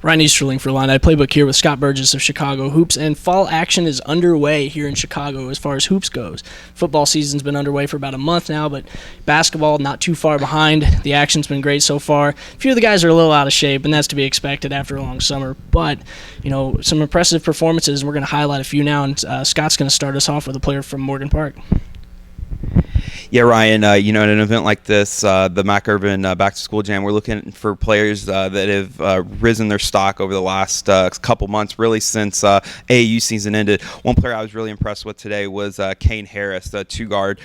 Ryan Easterling for Illini Playbook here with Scott Burgess of Chicago Hoops, and fall action is underway here in Chicago as far as hoops goes. Football season's been underway for about a month now, but basketball not too far behind. The action's been great so far. A few of the guys are a little out of shape, and that's to be expected after a long summer, but some impressive performances, and we're going to highlight a few now, and Scott's going to start us off with a player from Morgan Park. Yeah, Ryan, in an event like this, the Mac Irvin Back to School Jam, we're looking for players that have risen their stock over the last couple months, really since AAU season ended. One player I was really impressed with today was Kane Harris, the two-guard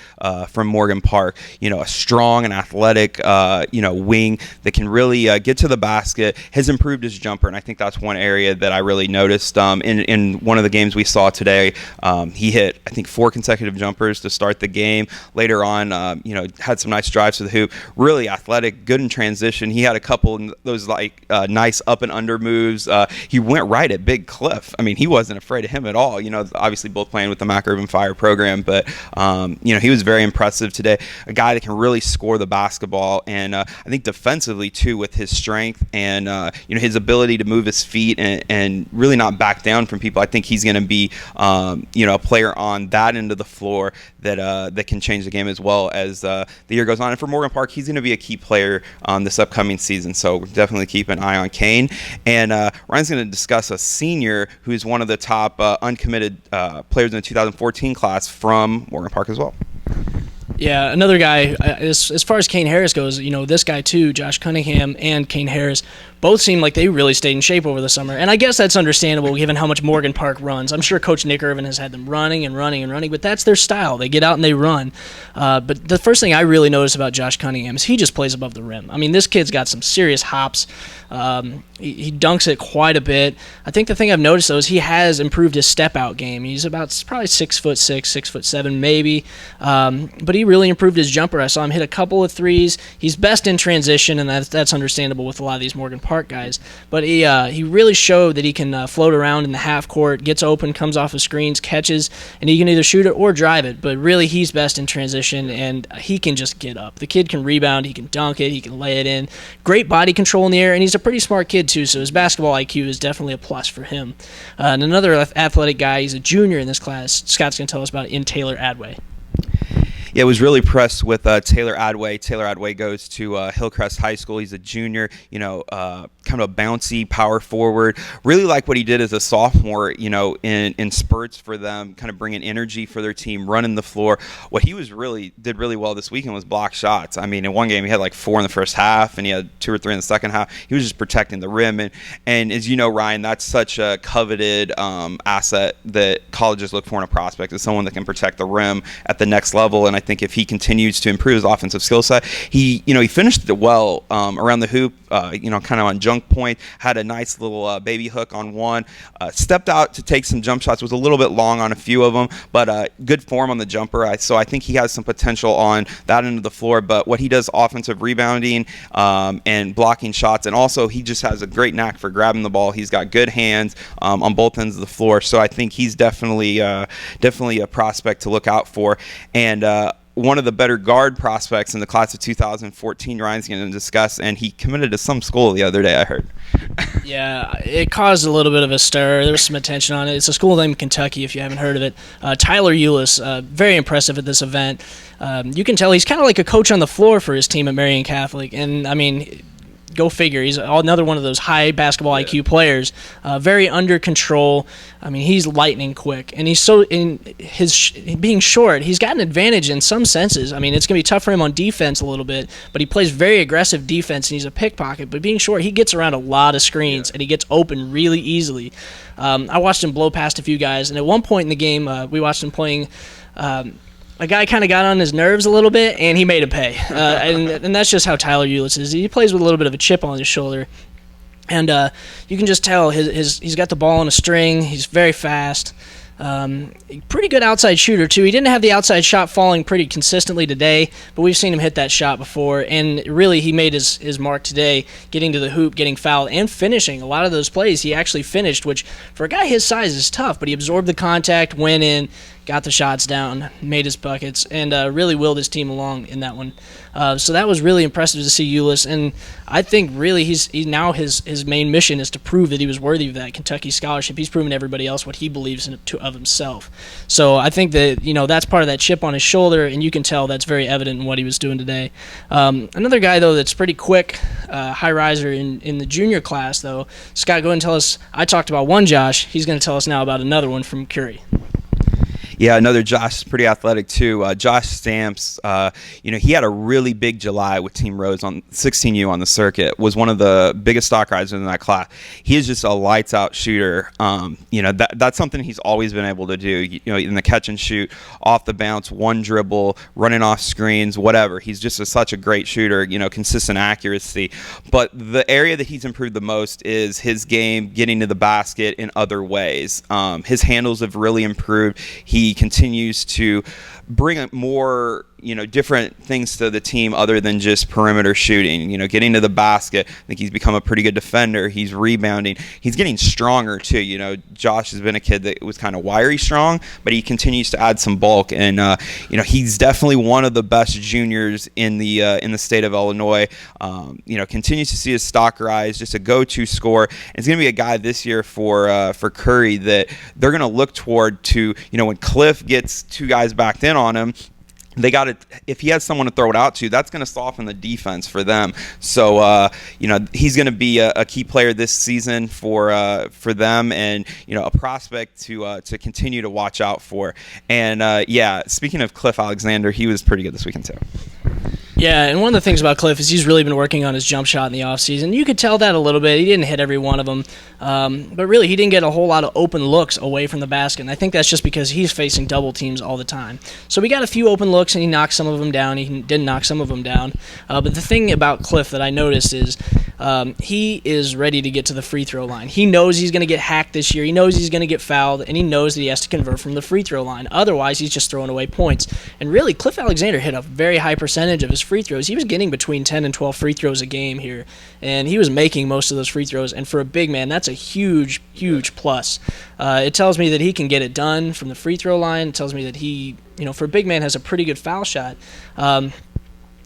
from Morgan Park. A strong and athletic, wing that can really get to the basket, has improved his jumper, and I think that's one area that I really noticed. In one of the games we saw today, he hit, I think, 4 consecutive jumpers to start the game. Later on, had some nice drives to the hoop. Really athletic, good in transition. He had a couple of those nice up and under moves. He went right at Big Cliff. I mean, he wasn't afraid of him at all. Obviously both playing with the Mac Irvin Fire program, but he was very impressive today. A guy that can really score the basketball, and I think defensively too, with his strength and his ability to move his feet and really not back down from people. I think he's going to be a player on that end of the floor that can change the game as well as the year goes on. And for Morgan Park, he's going to be a key player this upcoming season, so we'll definitely keep an eye on Kane. And Ryan's going to discuss a senior who's one of the top uncommitted players in the 2014 class from Morgan Park as well. Yeah, another guy, as far as Kane Harris goes, this guy too, Josh Cunningham and Kane Harris, both seem like they really stayed in shape over the summer. And I guess that's understandable given how much Morgan Park runs. I'm sure Coach Nick Irvin has had them running, but that's their style. They get out and they run. But the first thing I really noticed about Josh Cunningham is he just plays above the rim. I mean, this kid's got some serious hops. He dunks it quite a bit. I think the thing I've noticed, though, is he has improved his step-out game. He's about probably 6'6", 6'7", maybe. But he really improved his jumper. I saw him hit a couple of threes. He's best in transition, and that's understandable with a lot of these Morgan Park guys. But he really showed that he can float around in the half court, gets open, comes off of screens, catches, and he can either shoot it or drive it. But really, he's best in transition, and he can just get up. The kid can rebound, he can dunk it, he can lay it in. Great body control in the air, and he's a pretty smart kid too, so his basketball IQ is definitely a plus for him. And another athletic guy, he's a junior in this class, Scott's going to tell us about, in Taylor Adway. Yeah, I was really impressed with Taylor Adway. Taylor Adway goes to Hillcrest High School. He's a junior, kind of a bouncy power forward. Really like what he did as a sophomore, in spurts for them, kind of bringing energy for their team, running the floor. What he did really well this weekend was block shots. I mean, in one game he had like 4 in the first half, and he had 2 or 3 in the second half. He was just protecting the rim, and as you know, Ryan, that's such a coveted asset that colleges look for in a prospect, is someone that can protect the rim at the next level. And I think if he continues to improve his offensive skill set, he finished it well around the hoop, kind of on junk point, had a nice little baby hook on one, stepped out to take some jump shots, was a little bit long on a few of them, but good form on the jumper. So I think he has some potential on that end of the floor, but what he does offensive rebounding and blocking shots, and also he just has a great knack for grabbing the ball. He's got good hands on both ends of the floor, so I think he's definitely a prospect to look out for. And one of the better guard prospects in the class of 2014, Ryan's going to discuss, and he committed to some school the other day, I heard. Yeah, it caused a little bit of a stir. There was some attention on it. It's a school named Kentucky, if you haven't heard of it. Tyler Eulis, very impressive at this event. You can tell he's kind of like a coach on the floor for his team at Marian Catholic, and I mean, go figure. He's another one of those high basketball IQ players, very under control. I mean, he's lightning quick, and he's so in his being short. He's got an advantage in some senses. I mean, it's going to be tough for him on defense a little bit, but he plays very aggressive defense, and he's a pickpocket. But being short, he gets around a lot of screens, and he gets open really easily. I watched him blow past a few guys, and at one point in the game, we watched him playing. A guy kind of got on his nerves a little bit, and he made him pay. And that's just how Tyler Eulis is. He plays with a little bit of a chip on his shoulder. And you can just tell he's got the ball on a string. He's very fast. Pretty good outside shooter, too. He didn't have the outside shot falling pretty consistently today, but we've seen him hit that shot before. And really, he made his mark today, getting to the hoop, getting fouled, and finishing. A lot of those plays he actually finished, which for a guy his size is tough, but he absorbed the contact, went in, got the shots down, made his buckets, and really willed his team along in that one. So that was really impressive to see Ulis, and I think really he's now his main mission is to prove that he was worthy of that Kentucky scholarship. He's proven to everybody else what he believes of himself. So I think that that's part of that chip on his shoulder, and you can tell that's very evident in what he was doing today. Another guy though that's pretty quick, high riser in the junior class though. Scott, go ahead and tell us. I talked about one Josh. He's going to tell us now about another one from Curie. Yeah, another Josh is pretty athletic too. Josh Stamps, he had a really big July with Team Rose on 16U on the circuit. Was one of the biggest stock risers in that class. He is just a lights out shooter. That's something he's always been able to do. In the catch and shoot, off the bounce, one dribble, running off screens, whatever. He's just such a great shooter. Consistent accuracy. But the area that he's improved the most is his game getting to the basket in other ways. His handles have really improved. He continues to bring more different things to the team other than just perimeter shooting. Getting to the basket. I think he's become a pretty good defender. He's rebounding. He's getting stronger too. Josh has been a kid that was kind of wiry strong, but he continues to add some bulk, and he's definitely one of the best juniors in the state of Illinois. Continues to see his stock rise, just a go-to scorer. And it's going to be a guy this year for Curry that they're going to look toward to. When Cliff gets two guys backed in on him, they got it. If he has someone to throw it out to, that's going to soften the defense for them. So, he's going to be a key player this season for them, and a prospect to continue to watch out for. And speaking of Cliff Alexander, he was pretty good this weekend too. Yeah, and one of the things about Cliff is he's really been working on his jump shot in the offseason. You could tell that a little bit. He didn't hit every one of them, but really he didn't get a whole lot of open looks away from the basket, and I think that's just because he's facing double teams all the time. So we got a few open looks, and he knocked some of them down. He didn't knock some of them down. But the thing about Cliff that I noticed is he is ready to get to the free throw line. He knows he's going to get hacked this year. He knows he's going to get fouled, and he knows that he has to convert from the free throw line. Otherwise, he's just throwing away points. And really, Cliff Alexander hit a very high percentage of his free throws. He was getting between 10 and 12 free throws a game here, and he was making most of those free throws. And for a big man, that's a huge, huge plus. It tells me that he can get it done from the free throw line. It tells me that he, for a big man, has a pretty good foul shot.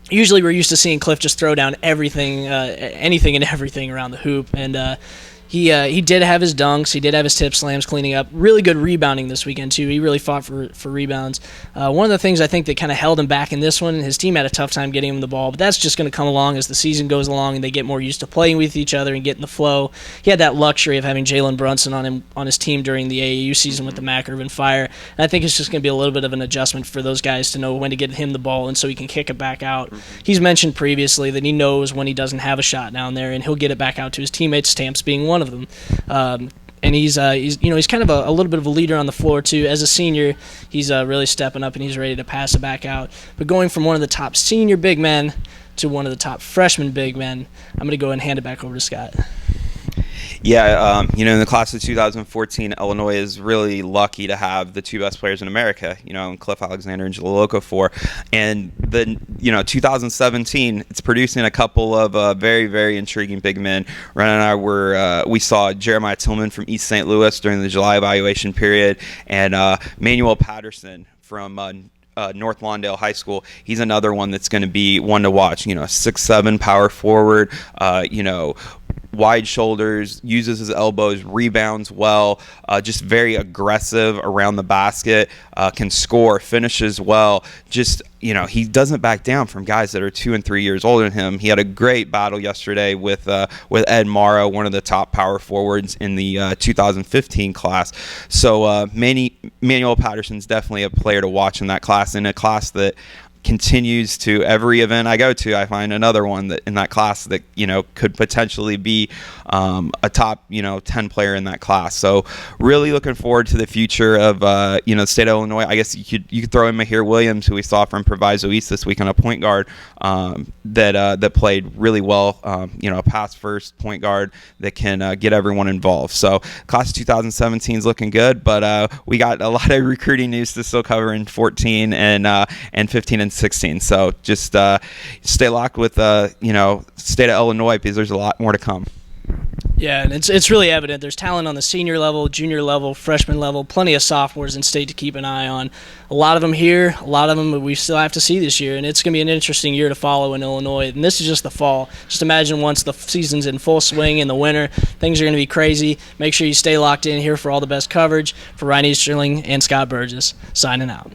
Usually we're used to seeing Cliff just throw down everything, anything and everything around the hoop, and he did have his dunks. He did have his tip slams cleaning up. Really good rebounding this weekend, too. He really fought for rebounds. One of the things I think that kind of held him back in this one, his team had a tough time getting him the ball, but that's just going to come along as the season goes along and they get more used to playing with each other and getting the flow. He had that luxury of having Jalen Brunson on his team during the AAU season with the Mac Irvin Fire, and I think it's just going to be a little bit of an adjustment for those guys to know when to get him the ball and so he can kick it back out. He's mentioned previously that he knows when he doesn't have a shot down there, and he'll get it back out to his teammates, Stamps being one of them. And he's kind of a little bit of a leader on the floor too. As a senior, he's really stepping up and he's ready to pass it back out. But going from one of the top senior big men to one of the top freshman big men, I'm going to go ahead and hand it back over to Scott. Yeah, in the class of 2014, Illinois is really lucky to have the two best players in America, Cliff Alexander and Jaloloka for. And the 2017, it's producing a couple of very, very intriguing big men. Ren and I we saw Jeremiah Tillman from East St. Louis during the July evaluation period, and Manuel Patterson from North Lawndale High School. He's another one that's going to be one to watch. 6'7" power forward, wide shoulders, uses his elbows, rebounds well, just very aggressive around the basket, can score, finishes well. Just, he doesn't back down from guys that are 2 and 3 years older than him. He had a great battle yesterday with Ed Morrow, one of the top power forwards in the 2015 class. So Manuel Patterson's definitely a player to watch in that class, in a class that continues to, every event I go to, I find another one that in that class that could potentially be a top 10 player in that class. So really looking forward to the future of the state of Illinois. I guess you could throw in Mahir Williams, who we saw from Proviso East this week on a point guard that played really well. A pass first point guard that can get everyone involved. So class of 2017 is looking good, but we got a lot of recruiting news to still cover in 14 and 15 and 16. So just stay locked with state of Illinois, because there's a lot more to come. Yeah, and it's really evident. There's talent on the senior level, junior level, freshman level, plenty of sophomores in state to keep an eye on. A lot of them here, a lot of them we still have to see this year, and it's going to be an interesting year to follow in Illinois. And this is just the fall. Just imagine once the season's in full swing in the winter, things are going to be crazy. Make sure you stay locked in here for all the best coverage. For Ryan Easterling and Scott Burgess, signing out.